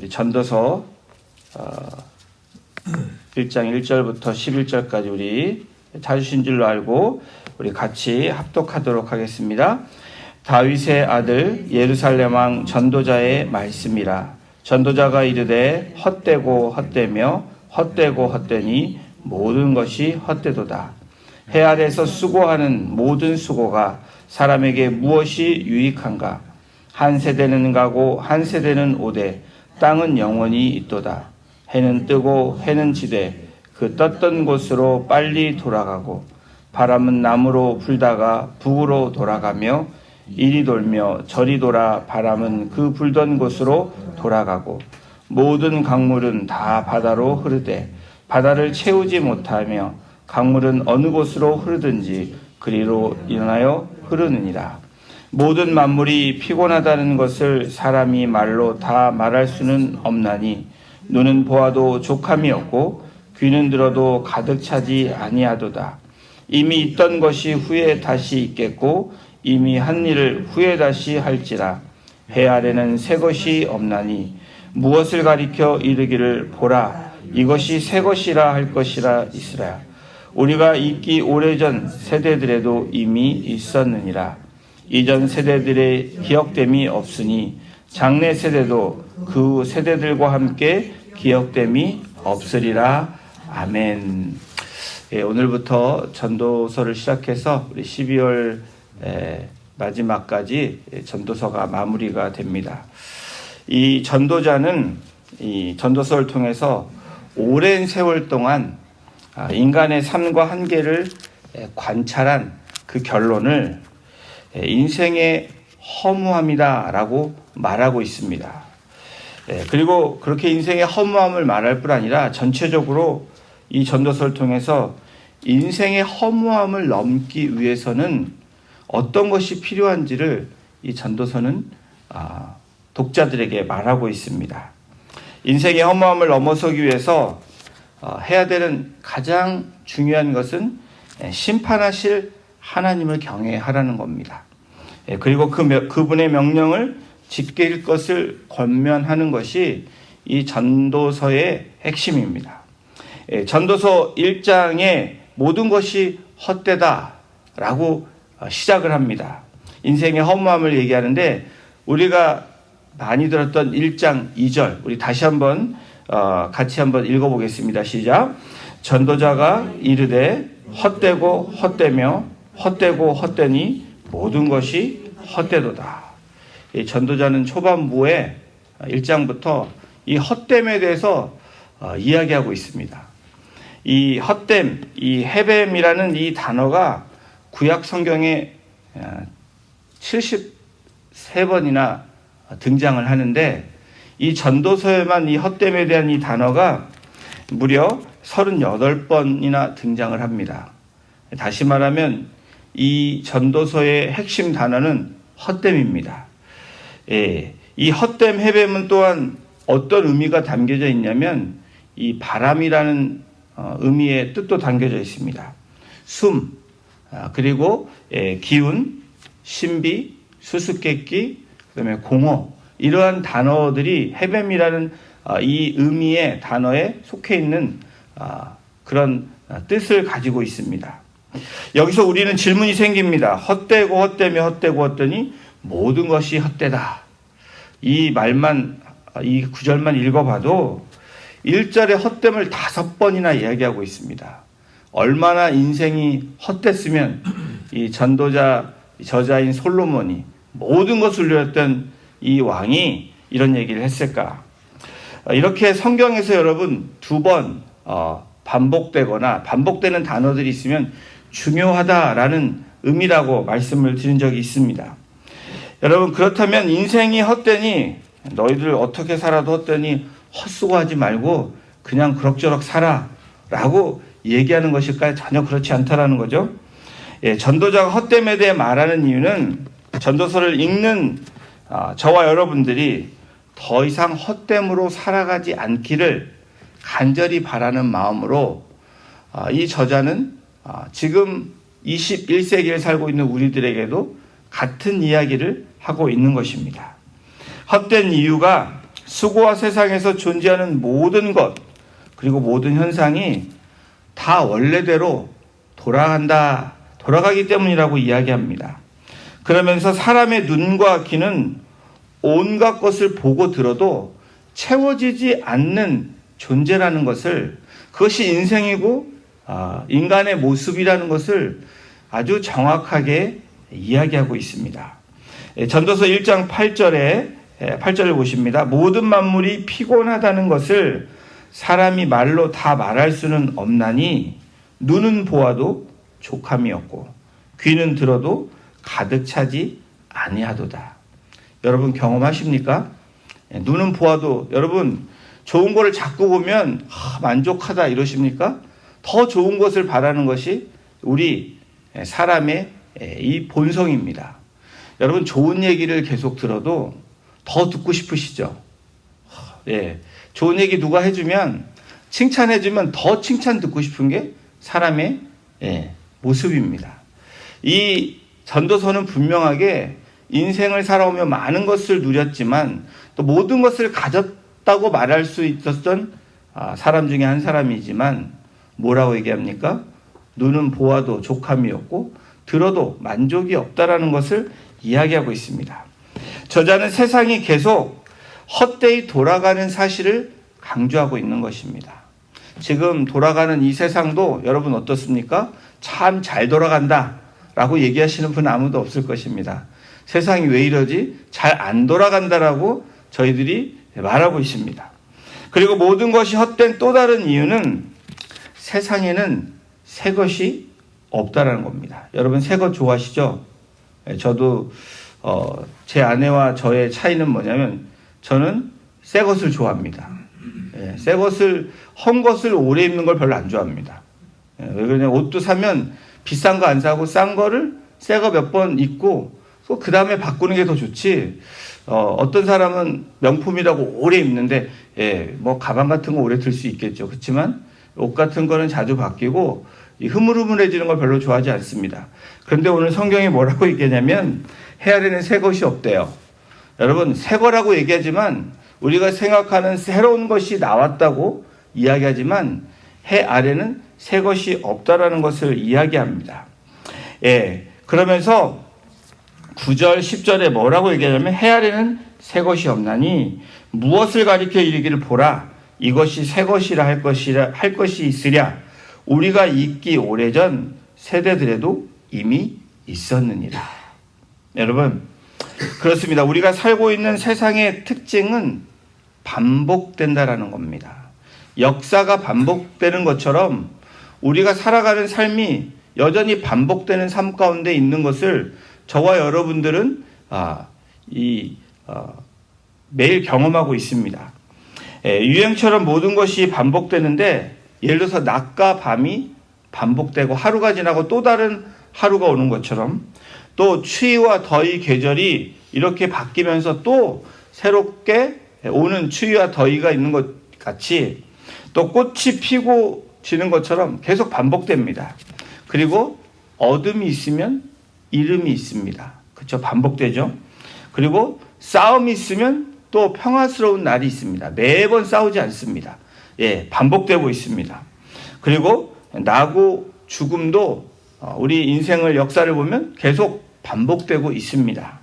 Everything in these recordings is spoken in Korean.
우리 전도서 1장 1절부터 11절까지 우리 찾으신 줄로 알고 우리 같이 합독하도록 하겠습니다. 다윗의 아들 예루살렘 왕 전도자의 말씀이라. 전도자가 이르되 헛되고 헛되며 헛되고 헛되니 모든 것이 헛되도다. 해 아래서 수고하는 모든 수고가 사람에게 무엇이 유익한가? 한 세대는 가고 한 세대는 오되 땅은 영원히 있도다. 해는 뜨고 해는 지되 그 떴던 곳으로 빨리 돌아가고 바람은 남으로 불다가 북으로 돌아가며 이리 돌며 저리 돌아 바람은 그 불던 곳으로 돌아가고 모든 강물은 다 바다로 흐르되 바다를 채우지 못하며 강물은 어느 곳으로 흐르든지 그리로 인하여 흐르느니라. 모든 만물이 피곤하다는 것을 사람이 말로 다 말할 수는 없나니 눈은 보아도 족함이 없고 귀는 들어도 가득 차지 아니하도다. 이미 있던 것이 후에 다시 있겠고 이미 한 일을 후에 다시 할지라. 해 아래는 새 것이 없나니 무엇을 가리켜 이르기를 보라 이것이 새 것이라 할 것이라 있으라. 우리가 있기 오래전 세대들에도 이미 있었느니라. 이전 세대들의 기억됨이 없으니 장래 세대도 그 세대들과 함께 기억됨이 없으리라. 아멘. 예, 오늘부터 전도서를 시작해서 우리 12월 마지막까지 전도서가 마무리가 됩니다. 이 전도자는 이 전도서를 통해서 오랜 세월 동안 인간의 삶과 한계를 관찰한 그 결론을 인생의 허무함이다라고 말하고 있습니다. 그리고 그렇게 인생의 허무함을 말할 뿐 아니라 전체적으로 이 전도서를 통해서 인생의 허무함을 넘기 위해서는 어떤 것이 필요한지를 이 전도서는 독자들에게 말하고 있습니다. 인생의 허무함을 넘어서기 위해서 해야 되는 가장 중요한 것은 심판하실 하나님을 경외하라는 겁니다. 그리고 그분의 명령을 지킬 것을 권면하는 것이 이 전도서의 핵심입니다. 전도서 1장에 모든 것이 헛되다라고 시작을 합니다. 인생의 허무함을 얘기하는데 우리가 많이 들었던 1장 2절 우리 다시 한번 같이 한번 읽어보겠습니다. 시작. 전도자가 이르되 헛되고 헛되며 헛되고 헛되니 모든 것이 헛되도다. 이 전도자는 초반부에 1장부터 이 헛됨에 대해서 이야기하고 있습니다. 이 헛됨, 이 헤뱀이라는 이 단어가 구약 성경에 73번이나 등장을 하는데 이 전도서에만 이 헛됨에 대한 이 단어가 무려 38번이나 등장을 합니다. 다시 말하면 이 전도서의 핵심 단어는 헛됨입니다. 이 헛됨 헤뱀은 또한 어떤 의미가 담겨져 있냐면 이 바람이라는 의미의 뜻도 담겨져 있습니다. 숨, 그리고 기운, 신비, 수수께끼, 그다음에 공허 이러한 단어들이 헤뱀이라는 이 의미의 단어에 속해 있는 그런 뜻을 가지고 있습니다. 여기서 우리는 질문이 생깁니다. 헛되고 헛되며 헛되고 헛되니 모든 것이 헛되다. 이 말만 이 구절만 읽어봐도 1절의 헛됨을 5번이나 이야기하고 있습니다. 얼마나 인생이 헛됐으면 이 전도자 저자인 솔로몬이 모든 것을 누렸던 이 왕이 이런 얘기를 했을까? 이렇게 성경에서 여러분 2번 반복되거나 반복되는 단어들이 있으면 중요하다라는 의미라고 말씀을 드린 적이 있습니다. 여러분 그렇다면 인생이 헛되니 너희들 어떻게 살아도 헛되니 헛수고하지 말고 그냥 그럭저럭 살아 라고 얘기하는 것일까요? 전혀 그렇지 않다라는 거죠. 전도자가 헛됨에 대해 말하는 이유는 전도서를 읽는 저와 여러분들이 더 이상 헛됨으로 살아가지 않기를 간절히 바라는 마음으로 이 저자는 지금 21세기를 살고 있는 우리들에게도 같은 이야기를 하고 있는 것입니다. 헛된 이유가 수고와 세상에서 존재하는 모든 것, 그리고 모든 현상이 다 원래대로 돌아가기 때문이라고 이야기합니다. 그러면서 사람의 눈과 귀는 온갖 것을 보고 들어도 채워지지 않는 존재라는 것을, 그것이 인생이고 인간의 모습이라는 것을 아주 정확하게 이야기하고 있습니다. 전도서 1장 8절을 보십니다. 모든 만물이 피곤하다는 것을 사람이 말로 다 말할 수는 없나니 눈은 보아도 족함이 없고 귀는 들어도 가득 차지 아니하도다. 여러분 경험하십니까? 눈은 보아도, 여러분 좋은 거를 자꾸 보면 만족하다 이러십니까? 더 좋은 것을 바라는 것이 우리 사람의 이 본성입니다. 여러분 좋은 얘기를 계속 들어도 더 듣고 싶으시죠? 좋은 얘기 누가 해주면, 칭찬해주면 더 칭찬 듣고 싶은 게 사람의 모습입니다. 이 전도서는 분명하게 인생을 살아오며 많은 것을 누렸지만 또 모든 것을 가졌다고 말할 수 있었던 사람 중에 한 사람이지만 뭐라고 얘기합니까? 눈은 보아도 족함이 없고 들어도 만족이 없다라는 것을 이야기하고 있습니다. 저자는 세상이 계속 헛되이 돌아가는 사실을 강조하고 있는 것입니다. 지금 돌아가는 이 세상도 여러분 어떻습니까? 참 잘 돌아간다 라고 얘기하시는 분 아무도 없을 것입니다. 세상이 왜 이러지? 잘 안 돌아간다라고 저희들이 말하고 있습니다. 그리고 모든 것이 헛된 또 다른 이유는 세상에는 새 것이 없다라는 겁니다. 여러분 새 것 좋아하시죠? 저도 제 아내와 저의 차이는 뭐냐면 저는 새 것을 좋아합니다. 새 것을, 헌 것을 오래 입는 걸 별로 안 좋아합니다. 왜 그러냐면 옷도 사면 비싼 거 안 사고 싼 거를 새 거 몇 번 입고 그 다음에 바꾸는 게 더 좋지. 어떤 사람은 명품이라고 오래 입는데 뭐 가방 같은 거 오래 들 수 있겠죠. 그렇지만 옷 같은 거는 자주 바뀌고 흐물흐물해지는 걸 별로 좋아하지 않습니다. 그런데 오늘 성경이 뭐라고 얘기하냐면 해 아래는 새 것이 없대요. 여러분 새 거라고 얘기하지만 우리가 생각하는 새로운 것이 나왔다고 이야기하지만 해 아래는 새 것이 없다라는 것을 이야기합니다. 그러면서 9절 10절에 뭐라고 얘기하냐면 해 아래는 새 것이 없나니 무엇을 가리켜 이르기를 보라 이것이 새 것이라 할 것이 있으랴 우리가 있기 오래전 세대들에도 이미 있었느니라. 여러분 그렇습니다. 우리가 살고 있는 세상의 특징은 반복된다라는 겁니다. 역사가 반복되는 것처럼 우리가 살아가는 삶이 여전히 반복되는 삶 가운데 있는 것을 저와 여러분들은 매일 경험하고 있습니다. 유행처럼 모든 것이 반복되는데 예를 들어서 낮과 밤이 반복되고 하루가 지나고 또 다른 하루가 오는 것처럼 또 추위와 더위 계절이 이렇게 바뀌면서 또 새롭게 오는 추위와 더위가 있는 것 같이 또 꽃이 피고 지는 것처럼 계속 반복됩니다. 그리고 어둠이 있으면 이름이 있습니다. 그렇죠? 반복되죠. 그리고 싸움이 있으면 또 평화스러운 날이 있습니다. 매번 싸우지 않습니다. 반복되고 있습니다. 그리고 나고 죽음도 우리 인생을 역사를 보면 계속 반복되고 있습니다.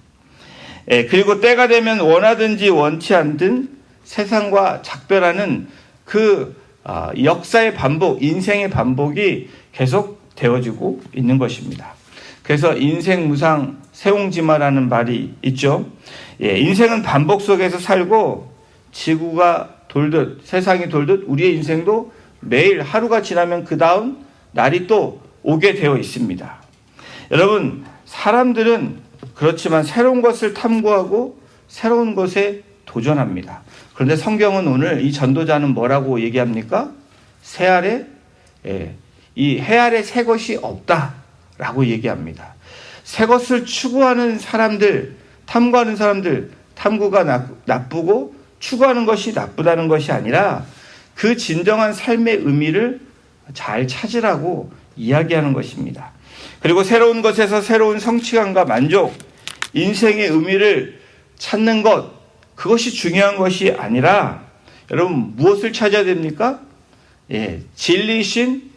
그리고 때가 되면 원하든지 원치 않든 세상과 작별하는 그 역사의 반복, 인생의 반복이 계속 되어지고 있는 것입니다. 그래서 인생무상 세옹지마라는 말이 있죠. 인생은 반복 속에서 살고 지구가 돌듯 세상이 돌듯 우리의 인생도 매일 하루가 지나면 그 다음 날이 또 오게 되어 있습니다. 여러분 사람들은 그렇지만 새로운 것을 탐구하고 새로운 것에 도전합니다. 그런데 성경은 오늘 이 전도자는 뭐라고 얘기합니까? 새 아래 이 해 아래 새 것이 없다라고 얘기합니다. 새 것을 추구하는 사람들, 탐구하는 사람들, 탐구가 나쁘고 추구하는 것이 나쁘다는 것이 아니라 그 진정한 삶의 의미를 잘 찾으라고 이야기하는 것입니다. 그리고 새로운 것에서 새로운 성취감과 만족, 인생의 의미를 찾는 것, 그것이 중요한 것이 아니라 여러분 무엇을 찾아야 됩니까? 진리신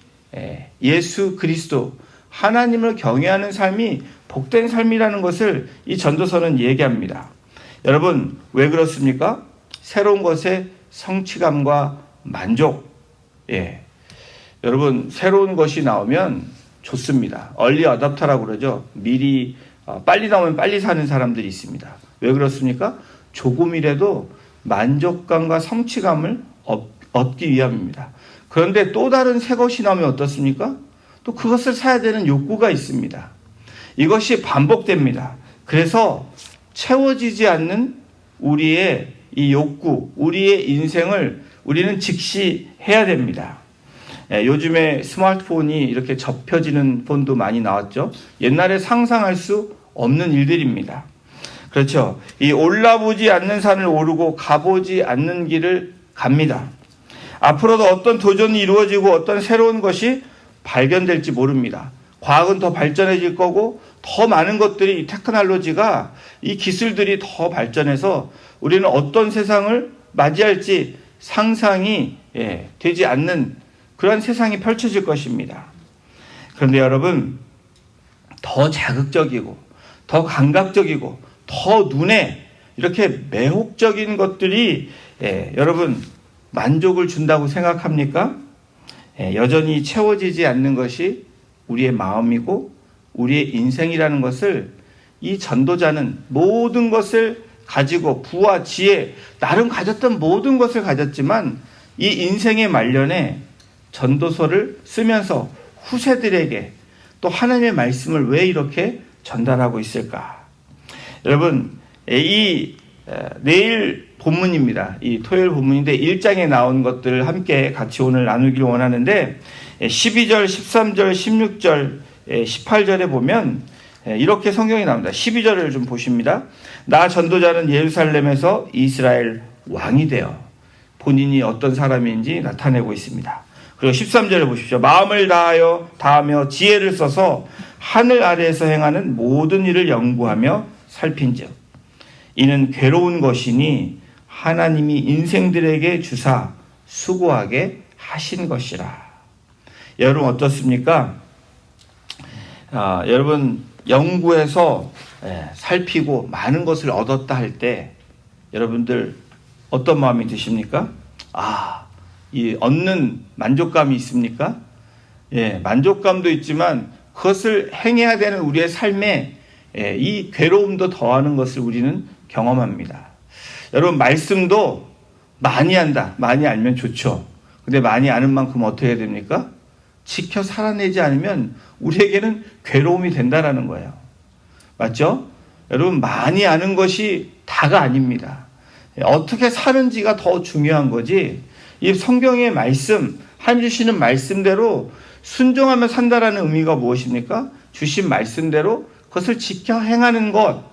예수 그리스도 하나님을 경외하는 삶이 복된 삶이라는 것을 이 전도서는 얘기합니다. 여러분 왜 그렇습니까? 새로운 것에 성취감과 만족. 여러분 새로운 것이 나오면 좋습니다. 얼리 어답터라고 그러죠. 미리 빨리 나오면 빨리 사는 사람들이 있습니다. 왜 그렇습니까? 조금이라도 만족감과 성취감을 얻기 위함입니다. 그런데 또 다른 새 것이 나오면 어떻습니까? 또 그것을 사야 되는 욕구가 있습니다. 이것이 반복됩니다. 그래서 채워지지 않는 우리의 이 욕구, 우리의 인생을 우리는 직시해야 됩니다. 요즘에 스마트폰이 이렇게 접혀지는 폰도 많이 나왔죠. 옛날에 상상할 수 없는 일들입니다. 그렇죠. 이 올라보지 않는 산을 오르고 가보지 않는 길을 갑니다. 앞으로도 어떤 도전이 이루어지고 어떤 새로운 것이 발견될지 모릅니다. 과학은 더 발전해질 거고 더 많은 것들이 이 테크놀로지가 이 기술들이 더 발전해서 우리는 어떤 세상을 맞이할지 상상이 되지 않는 그런 세상이 펼쳐질 것입니다. 그런데 여러분 더 자극적이고 더 감각적이고 더 눈에 이렇게 매혹적인 것들이 여러분 만족을 준다고 생각합니까? 여전히 채워지지 않는 것이 우리의 마음이고 우리의 인생이라는 것을 이 전도자는 모든 것을 가지고 부와 지혜, 나름 가졌던 모든 것을 가졌지만 이 인생의 말년에 전도서를 쓰면서 후세들에게 또 하나님의 말씀을 왜 이렇게 전달하고 있을까? 여러분, 내일 본문입니다. 이 토요일 본문인데 1장에 나온 것들을 함께 같이 오늘 나누기를 원하는데 12절, 13절, 16절, 18절에 보면 이렇게 성경이 나옵니다. 12절을 좀 보십니다. 나 전도자는 예루살렘에서 이스라엘 왕이 되어 본인이 어떤 사람인지 나타내고 있습니다. 그리고 13절을 보십시오. 마음을 다하며 지혜를 써서 하늘 아래에서 행하는 모든 일을 연구하며 살핀즉 이는 괴로운 것이니 하나님이 인생들에게 주사 수고하게 하신 것이라. 여러분 어떻습니까? 여러분 연구해서 살피고 많은 것을 얻었다 할 때 여러분들 어떤 마음이 드십니까? 이 얻는 만족감이 있습니까? 만족감도 있지만 그것을 행해야 되는 우리의 삶에 이 괴로움도 더하는 것을 우리는 경험합니다. 여러분 말씀도 많이 한다. 많이 알면 좋죠. 근데 많이 아는 만큼 어떻게 해야 됩니까? 지켜 살아내지 않으면 우리에게는 괴로움이 된다라는 거예요. 맞죠? 여러분 많이 아는 것이 다가 아닙니다. 어떻게 사는지가 더 중요한 거지. 이 성경의 말씀, 하나님 주시는 말씀대로 순종하며 산다라는 의미가 무엇입니까? 주신 말씀대로 그것을 지켜 행하는 것.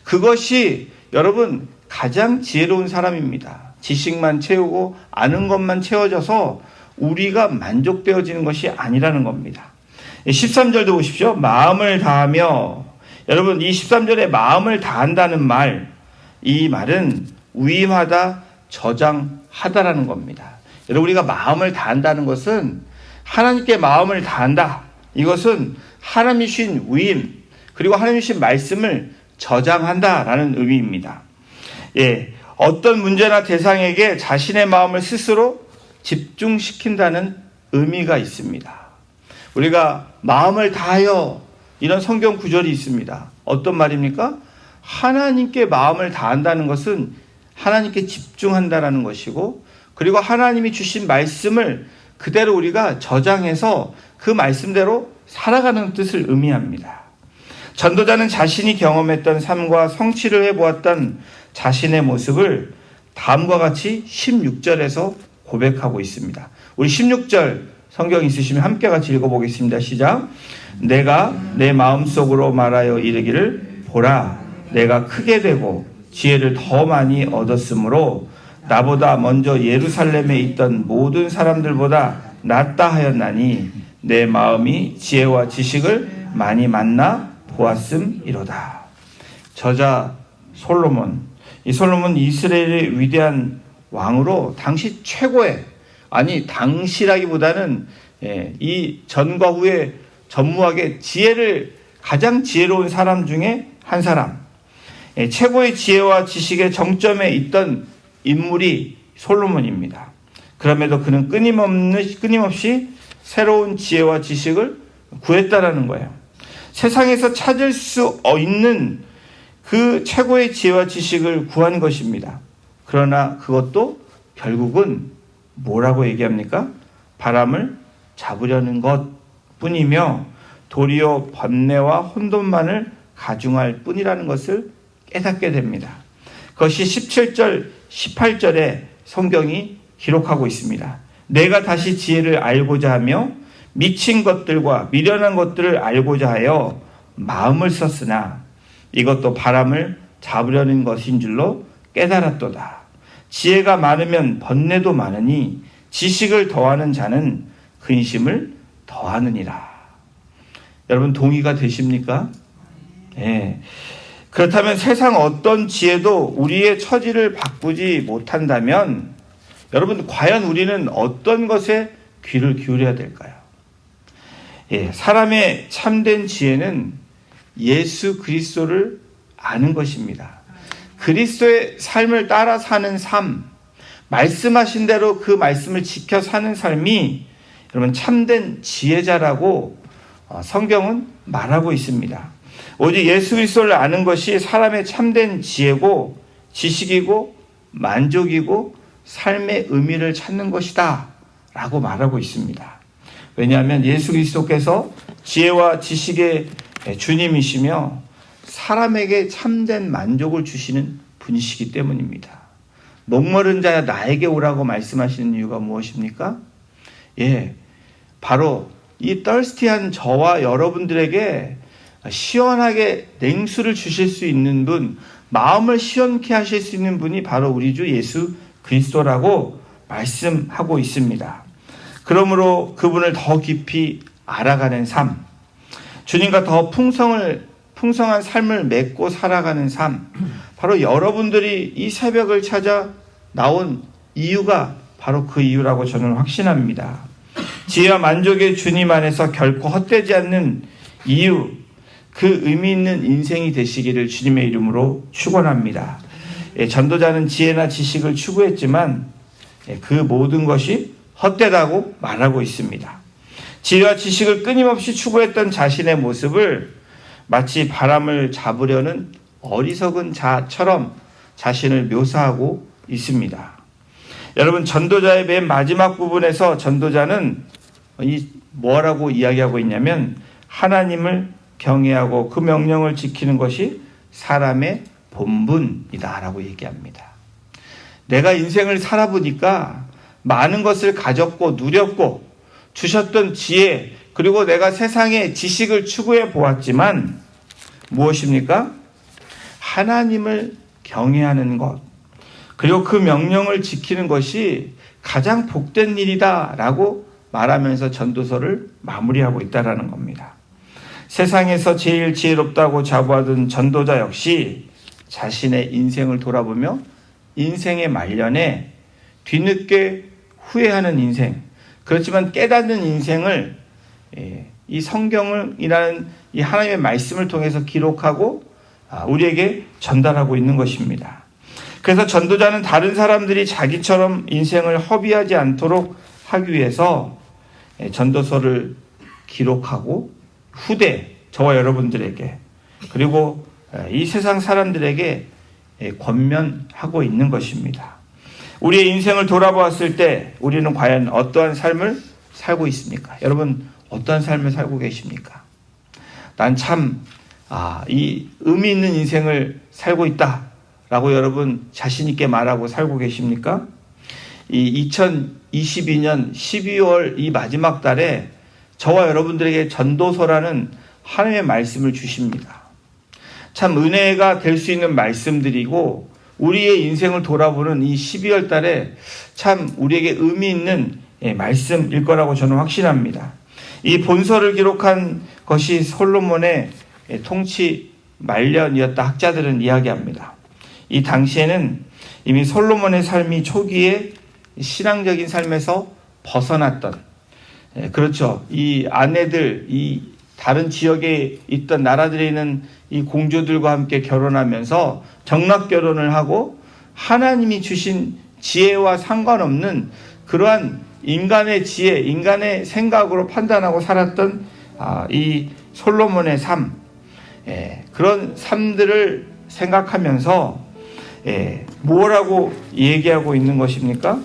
그것이 여러분 가장 지혜로운 사람입니다. 지식만 채우고 아는 것만 채워져서 우리가 만족되어지는 것이 아니라는 겁니다. 13절도 보십시오. 마음을 다하며 여러분 이 13절에 마음을 다한다는 말, 이 말은 위임하다, 저장하다라는 겁니다. 여러분 우리가 마음을 다한다는 것은 하나님께 마음을 다한다. 이것은 하나님이 주신 위임 그리고 하나님이 주신 말씀을 저장한다라는 의미입니다. 어떤 문제나 대상에게 자신의 마음을 스스로 집중시킨다는 의미가 있습니다. 우리가 마음을 다하여 이런 성경 구절이 있습니다. 어떤 말입니까? 하나님께 마음을 다한다는 것은 하나님께 집중한다라는 것이고 그리고 하나님이 주신 말씀을 그대로 우리가 저장해서 그 말씀대로 살아가는 뜻을 의미합니다. 전도자는 자신이 경험했던 삶과 성취를 해보았던 자신의 모습을 다음과 같이 16절에서 고백하고 있습니다. 우리 16절 성경 있으시면 함께 같이 읽어보겠습니다. 시작. 내가 내 마음속으로 말하여 이르기를 보라 내가 크게 되고 지혜를 더 많이 얻었으므로 나보다 먼저 예루살렘에 있던 모든 사람들보다 낫다 하였나니 내 마음이 지혜와 지식을 많이 만나 보았음이로다. 저자 솔로몬. 이 솔로몬 이스라엘의 위대한 왕으로 당시 최고의, 아니 당시라기보다는 이 전과 후에 전무하게 가장 지혜로운 사람 중에 한 사람, 최고의 지혜와 지식의 정점에 있던 인물이 솔로몬입니다. 그럼에도 그는 끊임없이 새로운 지혜와 지식을 구했다라는 거예요. 세상에서 찾을 수 있는 그 최고의 지혜와 지식을 구한 것입니다. 그러나 그것도 결국은 뭐라고 얘기합니까? 바람을 잡으려는 것 뿐이며 도리어 번뇌와 혼돈만을 가중할 뿐이라는 것을 깨닫게 됩니다. 그것이 17절, 18절에 성경이 기록하고 있습니다. 내가 다시 지혜를 알고자 하며 미친 것들과 미련한 것들을 알고자 하여 마음을 썼으나 이것도 바람을 잡으려는 것인 줄로 깨달았도다. 지혜가 많으면 번뇌도 많으니 지식을 더하는 자는 근심을 더하느니라. 여러분 동의가 되십니까? 네. 그렇다면 세상 어떤 지혜도 우리의 처지를 바꾸지 못한다면 여러분 과연 우리는 어떤 것에 귀를 기울여야 될까요? 사람의 참된 지혜는 예수 그리스도를 아는 것입니다. 그리스도의 삶을 따라 사는 삶, 말씀하신 대로 그 말씀을 지켜 사는 삶이 여러분 참된 지혜자라고 성경은 말하고 있습니다. 오직 예수 그리스도를 아는 것이 사람의 참된 지혜고 지식이고 만족이고 삶의 의미를 찾는 것이다 라고 말하고 있습니다. 왜냐하면 예수 그리스도께서 지혜와 지식의 주님이시며 사람에게 참된 만족을 주시는 분이시기 때문입니다. 목마른 자야 나에게 오라고 말씀하시는 이유가 무엇입니까? 바로 이 떨스티한 저와 여러분들에게 시원하게 냉수를 주실 수 있는 분, 마음을 시원케 하실 수 있는 분이 바로 우리 주 예수 그리스도라고 말씀하고 있습니다. 그러므로 그분을 더 깊이 알아가는 삶, 주님과 더 풍성한 삶을 맺고 살아가는 삶, 바로 여러분들이 이 새벽을 찾아 나온 이유가 바로 그 이유라고 저는 확신합니다. 지혜와 만족의 주님 안에서 결코 헛되지 않는 이유, 그 의미 있는 인생이 되시기를 주님의 이름으로 축원합니다. 전도자는 지혜나 지식을 추구했지만 그 모든 것이 헛되다고 말하고 있습니다. 지혜와 지식을 끊임없이 추구했던 자신의 모습을 마치 바람을 잡으려는 어리석은 자처럼 자신을 묘사하고 있습니다. 여러분 전도자의 맨 마지막 부분에서 전도자는 뭐라고 이야기하고 있냐면 하나님을 경외하고 그 명령을 지키는 것이 사람의 본분이다 라고 얘기합니다. 내가 인생을 살아보니까 많은 것을 가졌고 누렸고 주셨던 지혜, 그리고 내가 세상의 지식을 추구해 보았지만 무엇입니까? 하나님을 경외하는 것, 그리고 그 명령을 지키는 것이 가장 복된 일이다 라고 말하면서 전도서를 마무리하고 있다는 겁니다. 세상에서 제일 지혜롭다고 자부하던 전도자 역시 자신의 인생을 돌아보며 인생의 말년에 뒤늦게 후회하는 인생, 그렇지만 깨닫는 인생을 이 성경이라는 이 하나님의 말씀을 통해서 기록하고 우리에게 전달하고 있는 것입니다. 그래서 전도자는 다른 사람들이 자기처럼 인생을 허비하지 않도록 하기 위해서 전도서를 기록하고 후대, 저와 여러분들에게, 그리고 이 세상 사람들에게 권면하고 있는 것입니다. 우리의 인생을 돌아보았을 때 우리는 과연 어떠한 삶을 살고 있습니까? 여러분 어떠한 삶을 살고 계십니까? 난 참 이 의미 있는 인생을 살고 있다 라고 여러분 자신 있게 말하고 살고 계십니까? 이 2022년 12월 이 마지막 달에 저와 여러분들에게 전도서라는 하나님의 말씀을 주십니다. 참 은혜가 될 수 있는 말씀들이고 우리의 인생을 돌아보는 이 12월 달에 참 우리에게 의미 있는 말씀일 거라고 저는 확신합니다. 이 본서를 기록한 것이 솔로몬의 통치 말년이었다 학자들은 이야기합니다. 이 당시에는 이미 솔로몬의 삶이 초기에 신앙적인 삶에서 벗어났던, 그렇죠. 이 아내들, 이 다른 지역에 있던 나라들에 있는 이 공주들과 함께 결혼하면서 정락 결혼을 하고 하나님이 주신 지혜와 상관없는 그러한 인간의 지혜, 인간의 생각으로 판단하고 살았던 이 솔로몬의 삶, 그런 삶들을 생각하면서 뭐라고 얘기하고 있는 것입니까?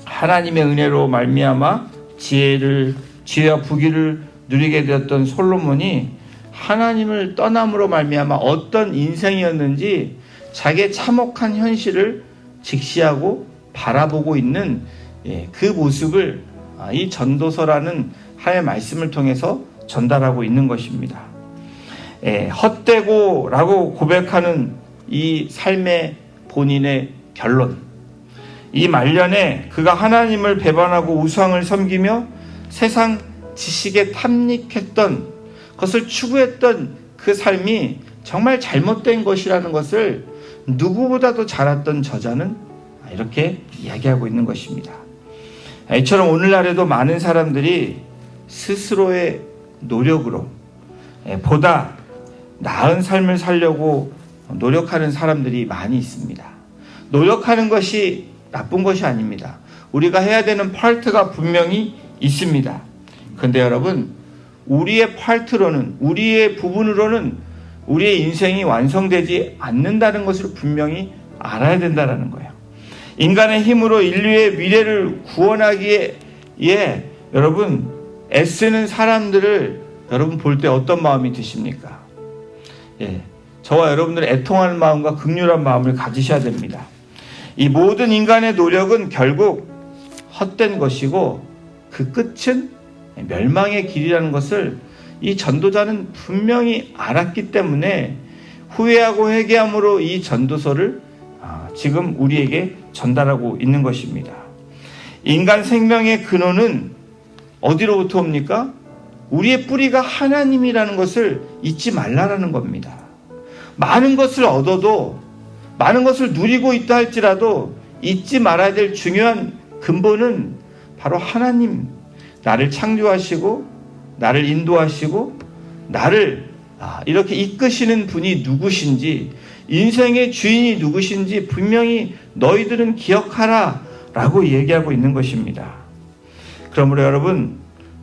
하나님의 은혜로 말미암아 지혜와 부귀를 누리게 되었던 솔로몬이 하나님을 떠남으로 말미암아 어떤 인생이었는지 자기의 참혹한 현실을 직시하고 바라보고 있는 그 모습을 이 전도서라는 하나님의 말씀을 통해서 전달하고 있는 것입니다. 헛되고라고 고백하는 이 삶의 본인의 결론, 이 말년에 그가 하나님을 배반하고 우상을 섬기며 세상 지식에 탐닉했던 것을 추구했던 그 삶이 정말 잘못된 것이라는 것을 누구보다도 잘 알았던 저자는 이렇게 이야기하고 있는 것입니다. 이처럼 오늘날에도 많은 사람들이 스스로의 노력으로 보다 나은 삶을 살려고 노력하는 사람들이 많이 있습니다. 노력하는 것이 나쁜 것이 아닙니다. 우리가 해야 되는 파트가 분명히 있습니다. 그런데 여러분, 우리의 파트로는, 우리의 부분으로는 우리의 인생이 완성되지 않는다는 것을 분명히 알아야 된다는 거예요. 인간의 힘으로 인류의 미래를 구원하기에 여러분 애쓰는 사람들을 여러분 볼 때 어떤 마음이 드십니까? 저와 여러분들의 애통하는 마음과 긍휼한 마음을 가지셔야 됩니다. 이 모든 인간의 노력은 결국 헛된 것이고 그 끝은 멸망의 길이라는 것을 이 전도자는 분명히 알았기 때문에 후회하고 회개함으로 이 전도서를 지금 우리에게 전달하고 있는 것입니다. 인간 생명의 근원은 어디로부터 옵니까? 우리의 뿌리가 하나님이라는 것을 잊지 말라라는 겁니다. 많은 것을 얻어도, 많은 것을 누리고 있다 할지라도 잊지 말아야 될 중요한 근본은 바로 하나님, 나를 창조하시고 나를 인도하시고 나를 이렇게 이끄시는 분이 누구신지, 인생의 주인이 누구신지 분명히 너희들은 기억하라 라고 얘기하고 있는 것입니다. 그러므로 여러분,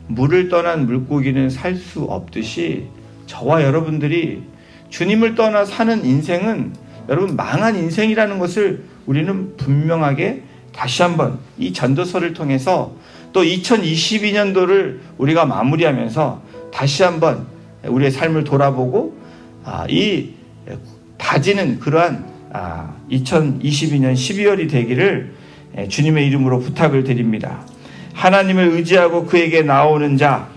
물을 떠난 물고기는 살 수 없듯이 저와 여러분들이 주님을 떠나 사는 인생은 여러분 망한 인생이라는 것을 우리는 분명하게 다시 한번 이 전도서를 통해서 또 2022년도를 우리가 마무리하면서 다시 한번 우리의 삶을 돌아보고 이 다지는 그러한 2022년 12월이 되기를 주님의 이름으로 부탁을 드립니다. 하나님을 의지하고 그에게 나오는 자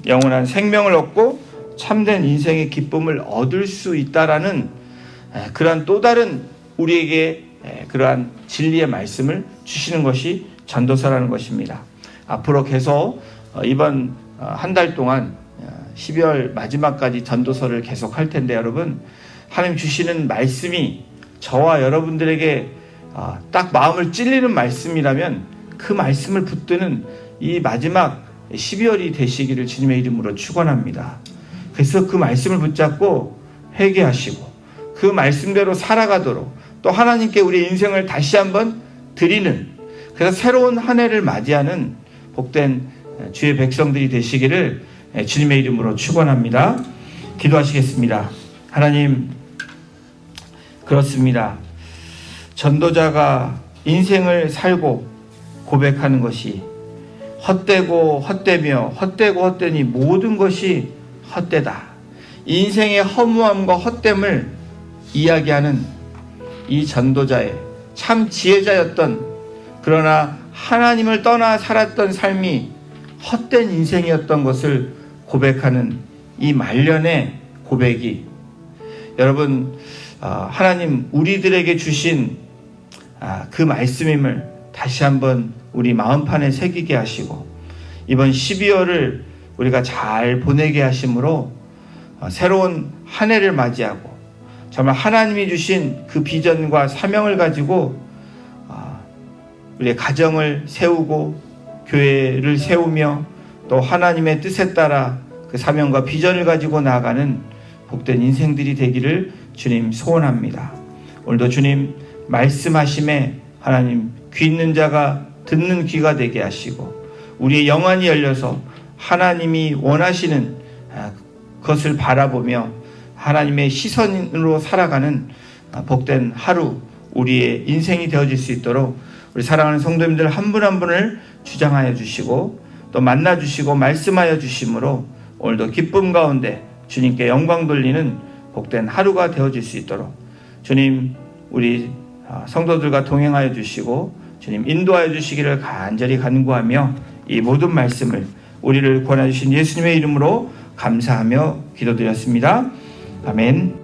영원한 생명을 얻고 참된 인생의 기쁨을 얻을 수 있다라는 그러한 또 다른 우리에게 그러한 진리의 말씀을 주시는 것이 전도서라는 것입니다. 앞으로 계속 이번 한 달 동안 12월 마지막까지 전도서를 계속 할 텐데 여러분, 하나님 주시는 말씀이 저와 여러분들에게 딱 마음을 찔리는 말씀이라면 그 말씀을 붙드는 이 마지막 12월이 되시기를 주님의 이름으로 축원합니다. 그래서 그 말씀을 붙잡고 회개하시고 그 말씀대로 살아가도록 또 하나님께 우리 인생을 다시 한번 드리는, 그래서 새로운 한 해를 맞이하는 복된 주의 백성들이 되시기를 주님의 이름으로 축원합니다. 기도하시겠습니다. 하나님, 그렇습니다. 전도자가 인생을 살고 고백하는 것이 헛되고 헛되며 헛되고 헛되니 모든 것이 헛되다. 인생의 허무함과 헛됨을 이야기하는 이 전도자의 참 지혜자였던, 그러나 하나님을 떠나 살았던 삶이 헛된 인생이었던 것을 고백하는 이 말년의 고백이 여러분 하나님 우리들에게 주신 그 말씀임을 다시 한번 우리 마음판에 새기게 하시고 이번 12월을 우리가 잘 보내게 하심으로 새로운 한 해를 맞이하고 정말 하나님이 주신 그 비전과 사명을 가지고 우리의 가정을 세우고 교회를 세우며 또 하나님의 뜻에 따라 그 사명과 비전을 가지고 나아가는 복된 인생들이 되기를 주님 소원합니다. 오늘도 주님 말씀하심에 하나님 귀 있는 자가 듣는 귀가 되게 하시고 우리의 영안이 열려서 하나님이 원하시는 그것을 바라보며 하나님의 시선으로 살아가는 복된 하루 우리의 인생이 되어질 수 있도록 우리 사랑하는 성도님들 한 분 한 분을 주장하여 주시고 또 만나 주시고 말씀하여 주심으로 오늘도 기쁨 가운데 주님께 영광 돌리는 복된 하루가 되어질 수 있도록 주님 우리 성도들과 동행하여 주시고 주님 인도하여 주시기를 간절히 간구하며 이 모든 말씀을 우리를 권해 주신 예수님의 이름으로 감사하며 기도드렸습니다. 아멘.